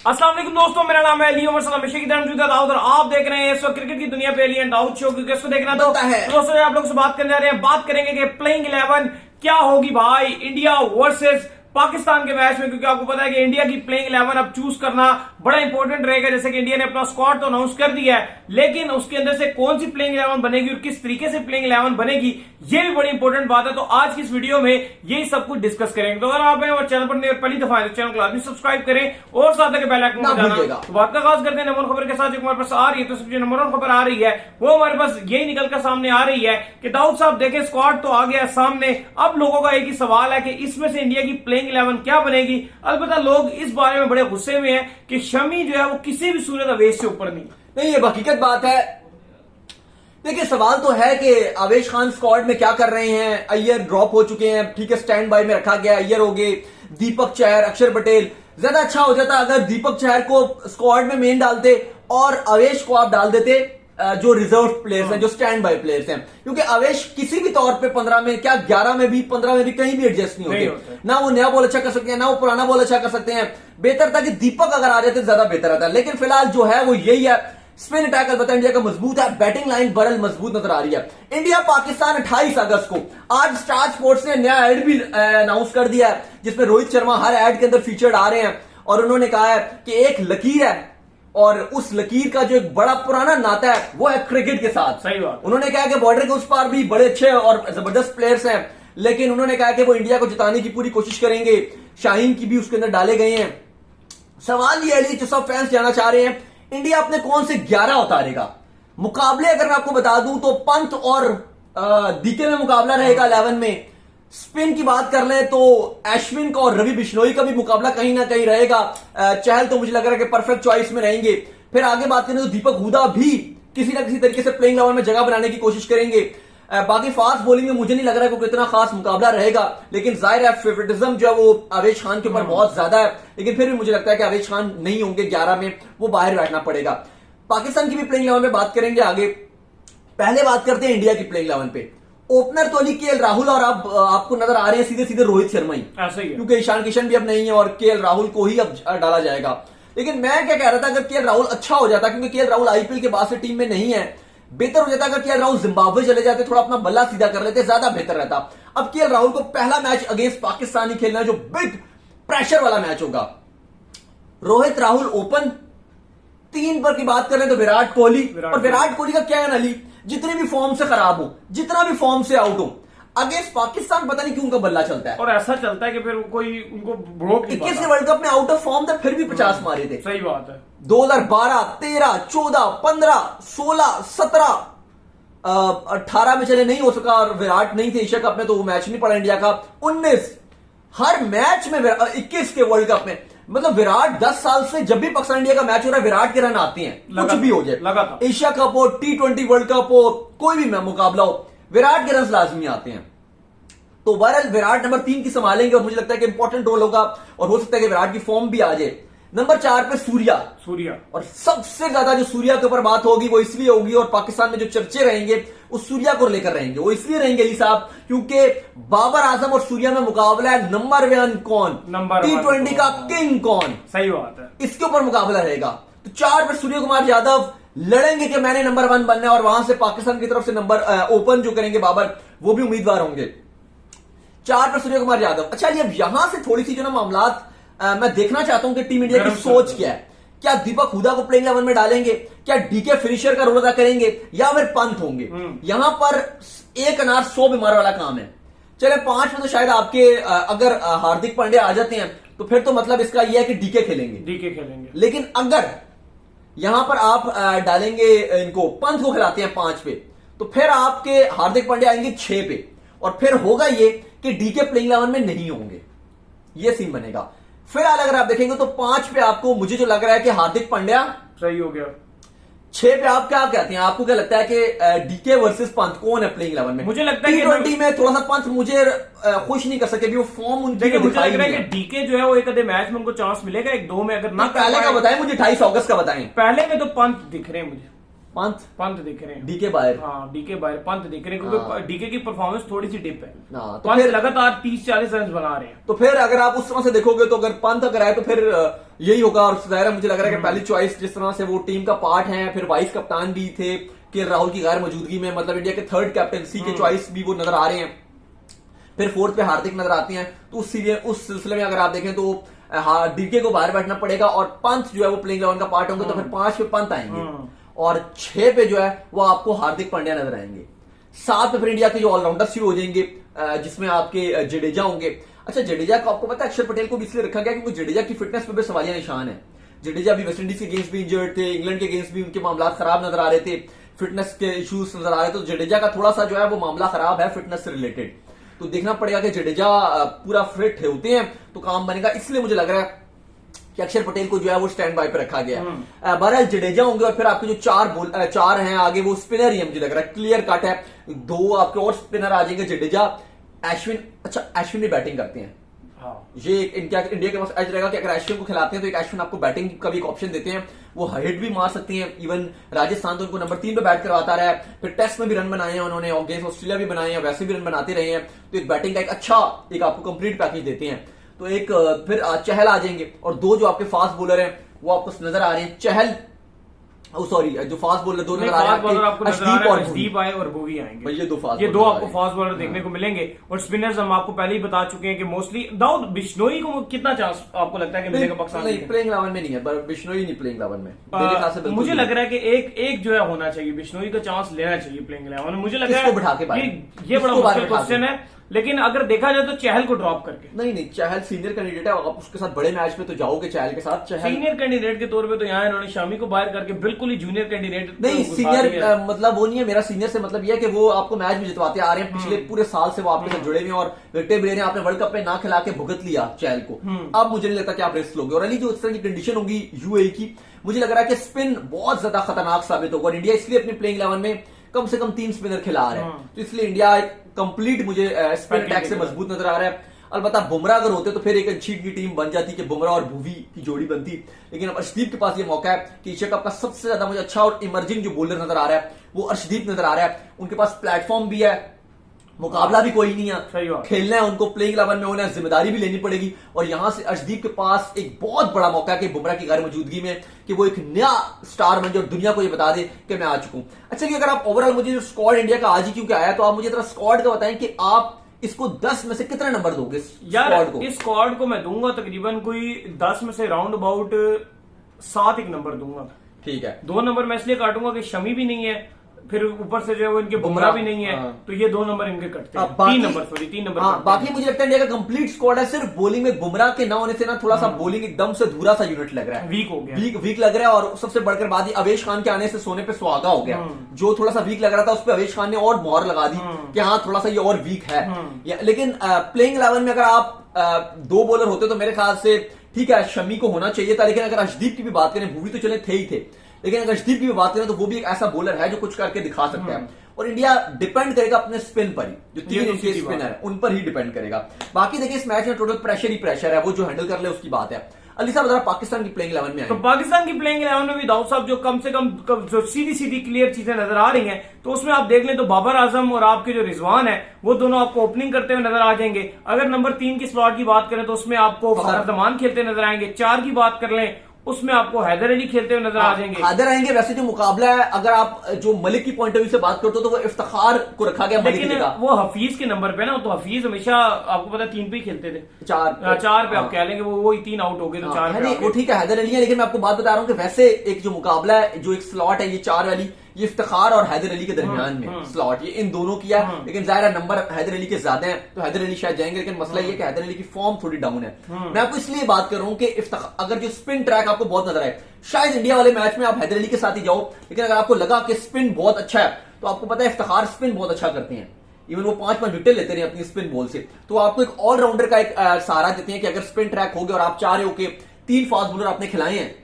अस्सलाम वालेकुम दोस्तों, मेरा नाम है अली उमर सलाम हमेशा की तरह दाऊद और आप देख रहे हैं इस वक्त क्रिकेट की दुनिया पे एलियन दाऊद शो। क्योंकि इसको देखना तो दोस्तों आप लोगों से बात करने जा रहे हैं, बात करेंगे कि प्लेइंग 11 क्या होगी भाई इंडिया वर्सेस पाकिस्तान के मैच में। क्योंकि आपको पता है कि इंडिया की प्लेइंग 11 अब चूज करना बड़ा इंपॉर्टेंट रहेगा। जैसे कि इंडिया ने अपना स्क्वाड तो अनाउंस कर दिया है, लेकिन उसके अंदर से कौन सी प्लेइंग 11 बनेगी और किस तरीके से प्लेइंग 11 बनेगी, ये भी बड़ी इंपॉर्टेंट बात है। तो आज की इस वीडियो में यही सब कुछ डिस्कस करेंगे। तो अगर आप हैं और चैनल पर पहली दफा है तो चैनल को लाजमी सब्सक्राइब करें और साथ में बेल आइकन दबाना। तो बात का खास करते हैं नंबर खबर के साथ, जो हमारे पास आ रही है, तो सबसे नंबर वन खबर आ रही है वो हमारे पास यही निकल कर सामने आ रही है कि दाऊद साहब देखें स्क्वाड तो आ गया सामने। अब लोगों का एक ही सवाल है कि इसमें से इंडिया की प्लेइंग 11 क्या बनेगी। अलबत्ता लोग इस बारे में बड़े गुस्से में हैं कि शमी जो है वो किसी भी सूरत अवेश से ऊपर नहीं। ये हकीकत बात है। देखिए सवाल तो है कि आवेश खान स्क्वाड में क्या कर रहे हैं। अय्यर ड्रॉप हो चुके हैं, ठीक है, स्टैंड बाय में रखा गया। अय्यर हो गए, दीपक चहर, अक्षर पटेल। ज्यादा अच्छा हो जाता अगर दीपक चहर को स्क्वाड में मेन डालते और आवेश को आप डाल देते जो रिजर्व प्लेयर्स हैं, जो स्टैंड बाय प्लेयर्स हैं। क्योंकि आवेश किसी भी तौर पे 15 में क्या 11 में भी 15 में भी कहीं भी एडजस्ट नहीं होते। ना वो नया बॉल अच्छा कर सकते हैं, ना वो पुराना बॉल अच्छा कर सकते हैं। बेहतर था कि दीपक अगर आ जाते ज्यादा बेहतर रहता। लेकिन फिलहाल जो है वो यही है। स्पिन अटैक अलबत्ता इंडिया का मजबूत है, बैटिंग लाइन बरल मजबूत नजर आ रही है। इंडिया पाकिस्तान 28 अगस्त को। आज स्टार स्पोर्ट्स ने नया एड भी अनाउंस कर दिया है, जिसमें रोहित शर्मा हर एड के अंदर फीचर्ड आ रहे हैं। और उन्होंने कहा है कि एक लकीर है और उस लकीर का जो एक बड़ा पुराना नाता है वो है क्रिकेट के साथ। सही बात। उन्होंने कहा कि बॉर्डर के उस पार भी बड़े अच्छे और जबरदस्त प्लेयर्स हैं, लेकिन उन्होंने कहा कि वो इंडिया को जिताने की पूरी कोशिश करेंगे। शाहीन की भी उसके अंदर डाले गए हैं। सवाल ये है जो सब फैंस जानना चाह रहे हैं, इंडिया अपने कौन से 11 उतारेगा। मुकाबले अगर मैं आपको बता दूं तो पंत और डीके में मुकाबला रहेगा 11 में। स्पिन की बात कर लें तो अश्विन का और रवि बिश्नोई का भी मुकाबला कहीं ना कहीं रहेगा। चहल तो मुझे लग रहा है कि परफेक्ट चॉइस में रहेंगे। फिर आगे बात करें तो दीपक हुडा भी किसी ना किसी तरीके से प्लेइंग 11 में जगह बनाने की कोशिश करेंगे। बाकी फास्ट बॉलिंग में मुझे नहीं लग रहा है कोई इतना खास मुकाबला रहेगा, लेकिन जाहिर है फेवरेटिज्म जो है वो आवेश खान के ऊपर बहुत ज्यादा है। लेकिन फिर भी मुझे लगता है कि आवेश खान नहीं होंगे 11 में, वो बाहर बैठना पड़ेगा। पाकिस्तान की भी प्लेइंग 11 में बात करेंगे आगे। पहले बात करते हैं इंडिया की प्लेइंग 11 पे। ओपनर तो अली केएल राहुल और अब आपको नजर आ रहे हैं सीधे सीधे रोहित शर्मा ही, क्योंकि ईशान किशन भी अब नहीं है और केएल राहुल को ही अब डाला जाएगा। लेकिन मैं क्या कह रहा था, अगर केएल राहुल अच्छा हो जाता, क्योंकि केएल राहुल आईपीएल के बाद से टीम में नहीं है, बेहतर हो जाता अगर केएल राहुल जिम्बाब्वे चले जाते, थोड़ा अपना बल्ला सीधा कर लेते, ज्यादा बेहतर रहता। अब केएल राहुल को पहला मैच अगेंस्ट पाकिस्तान ही खेलना है, जो बिग प्रेशर वाला मैच होगा। रोहित राहुल ओपन। 3 पर की बात करें तो विराट कोहली। और विराट कोहली का क्या है ना अली, जितने भी फॉर्म से खराब हो, जितना भी फॉर्म से आउट हो, अगेंस्ट पाकिस्तान पता नहीं क्यों उनका बल्ला चलता है। और ऐसा चलता है कि फिर कोई उनको रोक नहीं पाता। 21 के वर्ल्ड कप में आउट ऑफ फॉर्म थे, फिर भी 50 मारे थे। सही बात है। 2012, 13, 14, 15, 16, 17, 18 में चले नहीं हो सका और विराट नहीं थे एशिया कप में, तो वो मैच नहीं पड़ा इंडिया का। 19 हर मैच में, 21 के वर्ल्ड कप में, मतलब विराट 10 साल से जब भी पाकिस्तान इंडिया का मैच हो रहा है विराट के रन आते हैं, कुछ भी हो जाए। एशिया कप हो, T20 वर्ल्ड कप हो, कोई भी मुकाबला हो, विराट के रन लाजमी आते हैं। तो बहरहाल विराट नंबर 3 की संभालेंगे और मुझे लगता है कि इंपॉर्टेंट रोल होगा और हो सकता है कि विराट की फॉर्म भी आ जाए। नंबर 4 पे सूर्या। और सबसे ज्यादा जो सूर्या के ऊपर बात होगी वो इसलिए होगी, और पाकिस्तान में जो चर्चे रहेंगे उस सूर्या को लेकर रहेंगे। वो इसलिए रहेंगे अली साहब क्योंकि बाबर आजम और सूर्या में मुकाबला है। नंबर 1 कौन, T20 का किंग कौन। सही बात है, इसके ऊपर मुकाबला रहेगा। तो 4 पर सूर्य कुमार यादव लड़ेंगे कि मैंने नंबर 1 बनना है, और वहां से पाकिस्तान की तरफ से नंबर ओपन जो करेंगे बाबर, वो भी उम्मीदवार होंगे। 4 पर सूर्य कुमार यादव। अच्छा अब यहां से थोड़ी सी जो ना मामलात मैं देखना चाहता हूं कि टीम इंडिया की सोच क्या है। क्या दीपक हुडा को प्लेइंग 11 में डालेंगे, क्या डीके फिनिशर का रोल अदा करेंगे, या फिर पंत होंगे। यहां पर एक अनार 100 बीमार वाला काम है। चले 5 में तो शायद आपके अगर हार्दिक पांड्या आ जाते हैं तो फिर तो मतलब इसका यह है कि डीके खेलेंगे। लेकिन अगर यहां पर आप डालेंगे इनको, पंत को खिलाते हैं 5 पे, तो फिर आपके हार्दिक पांड्या आएंगे 6 पे, और फिर होगा ये कि डीके प्लेइंग 11 में नहीं होंगे। ये सीन बनेगा। फिलहाल अगर आप देखेंगे तो 5 पे आपको, मुझे जो लग रहा है कि हार्दिक पांड्या सही हो गया। 6 पे आप क्या कहते हैं, आपको क्या लगता है कि डीके वर्सेस पंत कौन है प्लेइंग 11 में? मुझे लगता है T20 में थोड़ा सा पंत मुझे खुश नहीं कर सके, वो फॉर्म उनकी मुझे लग रहा है कि डीके जो है वो एक आधे मैच में उनको चांस मिलेगा, 1-2 में अगर ना। पहले का बताएं मुझे, 28 अगस्त का बताएं। पहले में तो पंत दिख रहे हैं मुझे। पंत दिख रहे हैं, डीके बाहर। हाँ डीके बाहर, पंत दिख रहे हैं, क्योंकि डीके की परफॉर्मेंस थोड़ी सी डिप है। तो पंत लगातार 30-40 रन बना रहे हैं। तो फिर अगर आप उस तरह से देखोगे तो अगर पंत अगर आए तो फिर यही होगा। और जाहिर है मुझे लग रहा है कि पहली चॉइस जिस तरह से वो टीम का पार्ट है, फिर वाइस कप्तान भी थे के राहुल की गैर मौजूदगी में, मतलब इंडिया के थर्ड कैप्टनसी के चॉइस भी वो नजर आ रहे हैं। फिर फोर्थ पे हार्दिक नजर आते हैं। तो उस सिलसिले में अगर आप देखें तो डीके को बाहर बैठना पड़ेगा और पंत जो है वो प्लेइंग 11 का पार्ट होंगे। तो फिर 5 पे पंत आएंगे और 6 पे जो है वो आपको हार्दिक पांड्या नजर आएंगे। 7 पे फिर इंडिया के जो ऑलराउंडर शुरू हो जाएंगे, जिसमें आपके जडेजा होंगे। अच्छा, जडेजा को आपको पता है अक्षर पटेल को भी इसलिए रखा गया क्योंकि जडेजा की फिटनेस पे भी सवालिया निशान है। जडेजा भी वेस्टइंडीज के अगेंस्ट भी इंजर्ड थे, इंग्लैंड के अगेंस्ट भी उनके मामला खराब नजर आ रहे थे, फिटनेस के इश्यूज नजर आ रहे थे। तो जडेजा का थोड़ा सा जो है वो मामला खराब है फिटनेस से रिलेटेड। तो देखना पड़ेगा कि जडेजा पूरा फिट होते हैं तो काम बनेगा। इसलिए मुझे लग रहा है कि अक्षर पटेल को जो है वो स्टैंड बाय पे रखा गया है। बहरहाल जडेजा होंगे और फिर आपके जो चार हैं आगे वो स्पिनर ही मुझे लग रहा है क्लियर कट है। 2 आपके और स्पिनर आ जाएंगे, जडेजा, अश्विन। अच्छा, अश्विन भी बैटिंग करते हैं। ये इंडिया के पास एज रहेगा कि अगर अश्विन को खिलाते हैं तो एक अश्विन आपको बैटिंग का भी एक ऑप्शन देते हैं, वो हिट भी मार सकती हैं। इवन राजस्थान तो उनको नंबर 3 पे बैट करवाता रहा है, फिर टेस्ट में भी रन बनाए हैं उन्होंने, अगेंस्ट ऑस्ट्रेलिया भी बनाए हैं, वैसे भी रन बनाते रहे हैं। तो एक बैटिंग का एक अच्छा एक आपको कंप्लीट पैकेज देते हैं। तो एक फिर चहल आ जाएंगे और 2 जो आपके फास्ट बॉलर हैं वो आपको नजर आ रहे हैं, चहल सॉरी जो फास्ट बॉलर 2 नजर आ रहे हैं, अर्शदीप आए और भुवी आएंगे। ये 2 आपको फास्ट बॉलर देखने को मिलेंगे। और स्पिनर्स हम आपको पहले ही बता चुके हैं कि मोस्टली दाऊद बिश्नोई को कितना चांस आपको लगता है कि मिलेगा पाकिस्तान? नहीं, प्लेइंग 11 में नहीं है, बिश्नोई नहीं प्लेइंग 11 में। मुझे लग रहा है कि एक जो है होना चाहिए, बिश्नोई का चांस लेना चाहिए प्लेइंग 11 में। मुझे लग रहा है ये बड़ा मुश्किल क्वेश्चन है, लेकिन अगर देखा जाए तो चहल को ड्रॉप करके। नहीं, चहल सीनियर कैंडिडेट है, आप उसके साथ बड़े मैच में तो जाओगे चहल के साथ। चहल सीनियर कैंडिडेट के तौर पे तो यहाँ इन्होंने शामी को बाहर करके बिल्कुल ही जूनियर कैंडिडेट नहीं, सीनियर मतलब वो नहीं है। मेरा सीनियर से मतलब यह है कि वो आपको मैच भी जितवाते आ रहे हैं, पिछले पूरे साल से वो आपके साथ जुड़े हुए हैं और विकेट भी ले रहे हैं। आपने वर्ल्ड कप में ना खिला के भुगत लिया चहल को, अब मुझे नहीं लगता कि आप रिस्क लोगे। और अली जो इस तरह की कंडीशन होगी यूएई की, मुझे लग रहा है कि स्पिन बहुत ज्यादा खतरनाक साबित होगा। इंडिया इसलिए अपनी प्लेइंग 11 में कम से कम 3 स्पिनर खिला रहे हैं, तो इसलिए इंडिया कंप्लीट मुझे स्पिन अटैक से मजबूत नजर आ रहा है। अलबत्ता बुमराह अगर होते तो फिर एक अच्छी की टीम बन जाती कि बुमराह और भुवी की जोड़ी बनती। लेकिन अब अर्शदीप के पास ये मौका है कि एशिया कप का सबसे ज्यादा मुझे अच्छा और इमर्जिंग जो बॉलर नजर आ रहा है वो अर्शदीप नजर आ रहा है। उनके पास प्लेटफॉर्म भी है, मुकाबला भी कोई नहीं है, खेलना है उनको, प्लेइंग 11 में होना है, जिम्मेदारी भी लेनी पड़ेगी। और यहां से अर्शदीप के पास एक बहुत बड़ा मौका है कि बुमराह की गैर मौजूदगी में कि वो एक नया स्टार बन जाए और दुनिया को ये बता दे कि मैं आ चुका हूं। अच्छा, अगर आप ओवरऑल मुझे जो स्क्वाड इंडिया का आज ही क्योंकि आया, तो आप मुझे जरा स्क्वाड का बताएं कि आप इसको 10 में से कितने नंबर दोगे स्क्वाड को? इस स्क्वाड को मैं दूंगा तकरीबन कोई 10 में से राउंड अबाउट 7 एक नंबर दूंगा। ठीक है, 2 नंबर मैं इसलिए काटूंगा कि शमी भी नहीं है, फिर ऊपर से जो है वो इनके बुमराह भी नहीं है, तो ये 2 नंबर इनके कटते हैं। 3 नंबर। बाकी मुझे लगता है इंडिया का कंप्लीट स्क्वाड है। सिर्फ बॉलिंग में बुमराह के ना होने से ना थोड़ा सा बॉलिंग एकदम से धूरा सा यूनिट लग रहा है, वीक हो गया, वीक लग रहा है। और सबसे बढ़कर बात ही अवेश खान के आने से सोने पे सुहागा हो गया। जो थोड़ा सा वीक लग रहा था उस पर अवेश खान ने और मोहर लगा दी कि हाँ थोड़ा सा ये और वीक है। लेकिन प्लेइंग 11 में अगर आप 2 बॉलर होते तो मेरे ख्याल से ठीक है शमी को होना चाहिए था। लेकिन अगर अर्शदीप की भी बात करें, भूवी तो चले थे ही थे, लेकिन अगर अर्शदीप की भी बात करें तो वो भी एक ऐसा बॉलर है जो कुछ करके दिखा सकता है। और इंडिया डिपेंड करेगा अपने स्पिन पर ही, जो 3 उनके स्पिनर है उन पर ही डिपेंड करेगा। बाकी देखिए इस मैच में टोटल प्रेशर ही प्रेशर है, वो जो हैंडल कर ले उसकी बात है। अली साहब जरा पाकिस्तान की प्लेइंग 11 में आए। तो पाकिस्तान की प्लेइंग 11 में भी दाऊद साहब जो कम से कम जो सीधी क्लियर चीजें नजर आ रही हैं, तो उसमें आप देख लें तो बाबर आजम और आपके जो रिजवान है वो दोनों आपको ओपनिंग करते हुए नजर आ जाएंगे। अगर नंबर 3 की स्लॉट की बात करें तो उसमें आपको फखर खेलते नजर आएंगे। 4 की बात कर लें उसमें आपको हैदर अली खेलते हुए नजर आ जाएंगे। हैदर आएंगे। वैसे जो मुकाबला है अगर आप जो मलिक की पॉइंट ऑफ व्यू से बात करते हो तो वो इफ्तिखार को रखा गया, लेकिन वो हफीज के नंबर पे ना, तो हफीज हमेशा आपको पता 3 पे ही खेलते थे, 4 पे आप कह लेंगे वो 3 आउट हो गए तो 4 पे वो ठीक है हैदर अली है। लेकिन मैं आपको बात बता रहा हूं कि वैसे एक जो मुकाबला है, जो एक स्लॉट है ये 4 वाली, ये इफ्तिखार और हैदर अली के दरमियान में स्लॉट ये इन दोनों किया। लेकिन जाहिर है नंबर हैदर अली के ज्यादा हैं तो हैदर अली शायद जाएंगे। लेकिन मसला ये कि हैदर अली की फॉर्म थोड़ी डाउन है। मैं आपको इसलिए बात कर रहा हूं कि अगर जो स्पिन ट्रैक आपको बहुत नजर आए, शायद इंडिया वाले मैच में आप हैदर अली के साथ ही जाओ, लेकिन अगर आपको लगा कि स्पिन बहुत अच्छा है तो आपको पता है इफ्तिखार स्पिन बहुत अच्छा करते हैं, इवन वो 5-5 विकेट लेते हैं अपनी स्पिन बॉल से। तो आपको एक ऑलराउंडर का एक सहारा देते हैं कि अगर स्पिन ट्रैक हो गया और आप चाह रहे हो कि 3 फास्ट बॉलर आपने खिलाए हैं,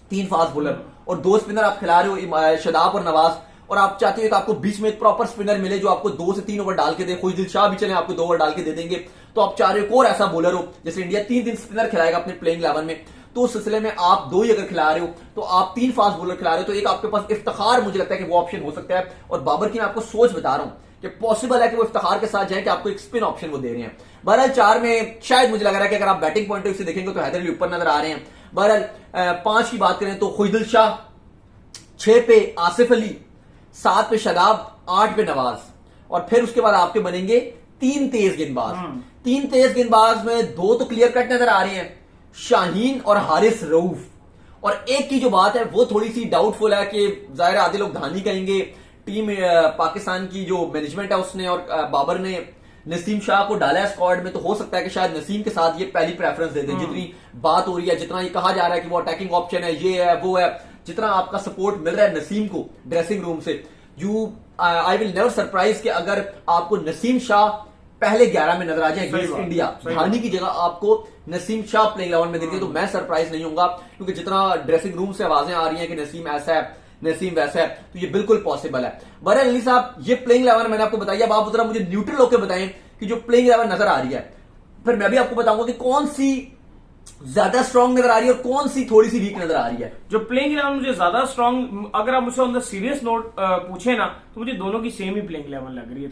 3 फास्ट बॉलर और 2 स्पिनर आप खिला रहे हो शदाब और नवाज, और आप चाहते हो कि आपको बीच में एक प्रॉपर स्पिनर मिले जो आपको 2 से 3 ओवर डाल के दे, खुशदिल शाह भी चले आपको 2 ओवर डाल के दे देंगे, तो आप चाह रहे हो और ऐसा बॉलर हो जैसे इंडिया 3 दिन स्पिनर खिलाएगा अपने प्लेइंग 11 में, तो उस सिलसिले में आप 2 ही अगर खिला रहे हो तो आप 3 फास्ट बॉलर खिला रहे हो, तो एक आपके पास इफ्तिखार मुझे लगता है कि वो ऑप्शन हो सकता है। और बाबर की मैं आपको सोच बता रहा हूं कि पॉसिबल है कि वो इफ्तिखार के साथ जाए कि आपको एक स्पिन ऑप्शन वो दे रहे हैं। बहरहाल 4 में शायद मुझे लग रहा है कि अगर आप बैटिंग पॉइंट ऑफ व्यू से देखेंगे तो हैदर अली ऊपर नजर आ रहे हैं। बहरहाल 5 की बात करें तो खुशदिल शाह, 6 पे आसिफ अली, 7 पे शादाब, 8 पे नवाज, और फिर उसके बाद आपके बनेंगे 3 तेज गेंदबाज। 3 तेज गेंदबाज में 2 तो क्लियर कट नजर आ रहे हैं, शाहीन और हारिस रऊफ, और एक की जो बात है वो थोड़ी सी डाउटफुल है कि जाहिर आधे लोग धानी कहेंगे, टीम पाकिस्तान की जो मैनेजमेंट है उसने और बाबर ने नसीम शाह को डाला है स्क्वाड में, तो हो सकता है कि शायद नसीम के साथ ये पहली प्रेफरेंस दे दें। जितनी बात हो रही है, जितना ये कहा जा रहा है कि वो अटैकिंग ऑप्शन है, ये है वो है, जितना आपका सपोर्ट मिल रहा है नसीम को ड्रेसिंग रूम से, आई विल नेवर सरप्राइज कि अगर आपको नसीम शाह पहले 11 में नजर आ जाए अगेंस्ट इंडिया, धानी की जगह आपको नसीम शाह प्लेइंग 11 में देंगे, तो मैं सरप्राइज नहीं होऊंगा, क्योंकि जितना ड्रेसिंग रूम से आवाजें आ रही हैं कि नसीम ऐसा है, नसीम वैसा है, तो ये बिल्कुल पॉसिबल है। बहरहाल अली साहब, ये प्लेइंग 11 मैंने आपको बताया, अब आप जरा मुझे न्यूट्रल होकर बताएं कि जो प्लेइंग 11 नजर आ रही है, फिर मैं भी आपको बताऊंगा कि कौन सी ज्यादा स्ट्रांग नजर आ रही है और कौन सी थोड़ी सी वीक नजर आ रही है। जो प्लेइंग 11 मुझे ज्यादा स्ट्रांग, अगर आप मुझसे ऑन द सीरियस नोट पूछे ना, तो मुझे दोनों की सेम ही प्लेइंग 11 लग रही है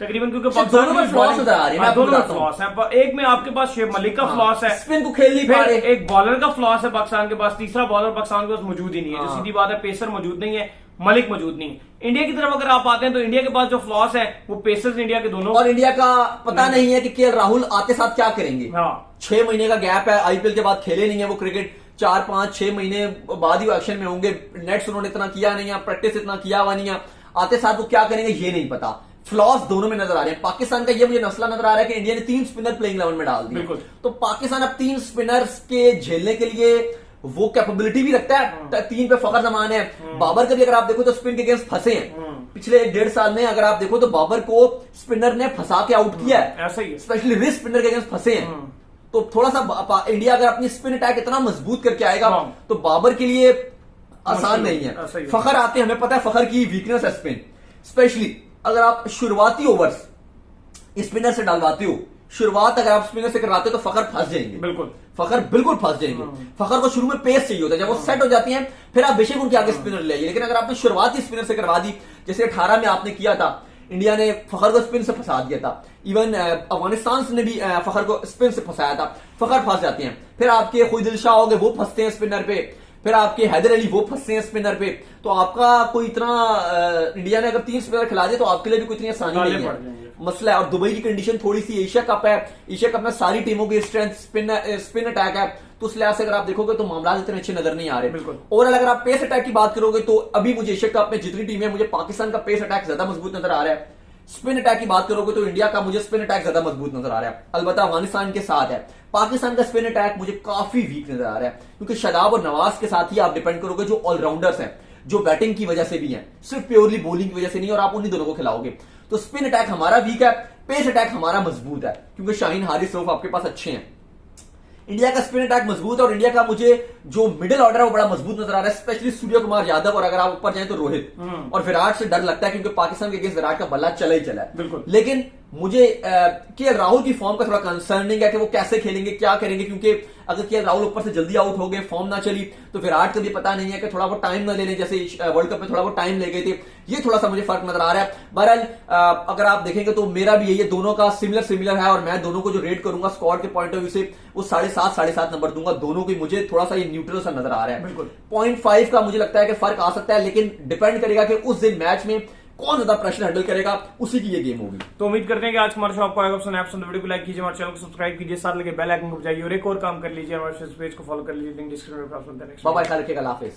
तकरीबन, क्योंकि दोनों में फ्लॉस नजर आ रही है। दोनों में फ्लॉस है, एक में आपके पास शेब मलिक का फ्लॉस है, स्पिन को खेल नहीं पा रहे, एक बॉलर का फ्लॉस है पाकिस्तान के पास, तीसरा बॉलर पाकिस्तान के पास मौजूद ही नहीं है। जो सीधी बात है, पेसर मौजूद नहीं है, मलिक मौजूद नहीं है। इंडिया की तरफ अगर आप आते हैं तो इंडिया के पास जो फ्लॉस है वो पेसर्स इंडिया के दोनों, और इंडिया का पता नहीं है कि केएल राहुल आते साथ क्या करेंगे। 6 महीने का गैप है, आईपीएल के बाद खेले नहीं है वो क्रिकेट, 4, 5, 6 महीने बाद ही एक्शन में होंगे। नेट्स उन्होंने इतना किया नहीं है, प्रैक्टिस इतना किया हुआ नहीं है, आते साथ वो क्या करेंगे ये नहीं पता। फ्लॉस दोनों में नजर आ रहे हैं। पाकिस्तान का ये मुझे मसला नजर आ रहा है कि इंडिया ने 3 स्पिनर प्लेइंग 11 में डाल दिए, तो पाकिस्तान अब 3 स्पिनर्स के झेलने के लिए वो कैपेबिलिटी भी रखता है। 3 पे फखर जमान है, बाबर का भी अगर आप देखो तो स्पिन के अगेंस्ट फंसे हैं पिछले 1.5 साल में, अगर आप देखो तो बाबर को स्पिनर ने फंसा के आउट किया है, ऐसा ही स्पेशली रिस्ट स्पिनर के अगेंस्ट फंसे हैं। तो थोड़ा सा इंडिया अगर अपनी स्पिन अटैक इतना मजबूत करके आएगा तो बाबर के लिए आसान नहीं है। फखर आते हैं, हमें पता है फखर की वीकनेस है स्पिन, स्पेशली अगर आप शुरुआती ओवर्स स्पिनर से डालवाते हो, शुरुआत अगर आप स्पिनर से करवाते हो तो फखर फंस जाएंगे, फखर बिल्कुल फंस जाएंगे। फखर को शुरू में पेस चाहिए होता है, जब वो सेट हो जाती हैं फिर आप बेशक उनके आगे स्पिनर ले आइए, लेकिन अगर आपने शुरुआती स्पिनर से करवा दी, जैसे 18 में आपने किया था, इंडिया ने फखर को स्पिन से फंसा दिया था, इवन अफगानिस्तान ने भी फखर को स्पिन से फंसाया था, फखर फंस जाते हैं। फिर आपके खुशदिल शाह हो गए, वो फंसते हैं स्पिनर पे, फिर आपके हैदर अली वो फंसते हैं स्पिनर पे, तो आपका कोई इतना इंडिया ने अगर 3 स्पिनर खिला दिए तो आपके लिए भी कोई इतनी आसानी नहीं है, मसला है। और दुबई की कंडीशन थोड़ी सी, एशिया कप है, एशिया कप में सारी टीमों की स्ट्रेंथ स्पिन अटैक है, तो उस लिहाज से अगर आप देखोगे तो मामला इतने अच्छे नजर नहीं आ रहे। ओवरऑल अगर आप पेस अटैक की बात करोगे तो अभी मुझे एशिया कप में जितनी टीम है, मुझे पाकिस्तान का पेस अटैक ज्यादा मजबूत नजर आ रहा है। स्पिन अटैक की बात करोगे तो इंडिया का मुझे स्पिन अटैक ज्यादा मजबूत नजर आ रहा है, अलबत्ता अफगानिस्तान के साथ है। पाकिस्तान का स्पिन अटैक मुझे काफी वीक नजर आ रहा है, क्योंकि शादाब और नवाज के साथ ही आप डिपेंड करोगे, जो ऑलराउंडर्स हैं, जो बैटिंग की वजह से भी हैं, सिर्फ प्योरली बॉलिंग की वजह से नहीं, और आप उन्हीं दोनों को खिलाओगे। तो स्पिन अटैक हमारा वीक है, पेस अटैक हमारा मजबूत है, क्योंकि शाहीन हारिस रऊफ आपके पास अच्छे हैं। इंडिया का स्पिन अटैक मजबूत है, और इंडिया का मुझे जो मिडिल ऑर्डर है वो बड़ा मजबूत नजर आ रहा है, स्पेशली सूर्य कुमार यादव, और अगर आप ऊपर जाएं तो रोहित और विराट से डर लगता है, क्योंकि पाकिस्तान के अगेंस्ट विराट का बल्ला चला ही चला है। लेकिन मुझे केएल राहुल की फॉर्म का थोड़ा कंसर्निंग है कि वो कैसे खेलेंगे, क्या करेंगे, क्योंकि अगर केएल राहुल ऊपर से जल्दी आउट हो गए, फॉर्म ना चली, तो विराट को भी पता नहीं है कि थोड़ा वो टाइम ना ले लें, जैसे वर्ल्ड कप में थोड़ा वो टाइम ले गए थे। ये थोड़ा सा मुझे फर्क नजर आ रहा है। बहरहाल अगर आप देखेंगे तो मेरा भी ये दोनों का सिमिलर है, और मैं दोनों को जो रेट करूंगा स्क्वाड के पॉइंट ऑफ व्यू से वो 7.5 नंबर दूंगा दोनों की। मुझे थोड़ा सा ये न्यूट्रल सा नजर आ रहा है। 0.5 का मुझे लगता है कि फर्क आ सकता है, लेकिन डिपेंड करेगा कि उस दिन मैच में कौन ज्यादा प्रेशर हैंडल करेगा, उसी की ये गेम होगी। तो उम्मीद करते हैं कि आज हमारा शो आपको आएगा पसंद। वीडियो को लाइक कीजिए, हमारे चैनल को सब्सक्राइब कीजिए, साथ लगे बेल आइकन को बजाइए, और एक और काम कर लीजिए, हमारे पेज को फॉलो कर लीजिए। बाय बाय, ख्याल रखिएगा, अल्लाह हाफिज़।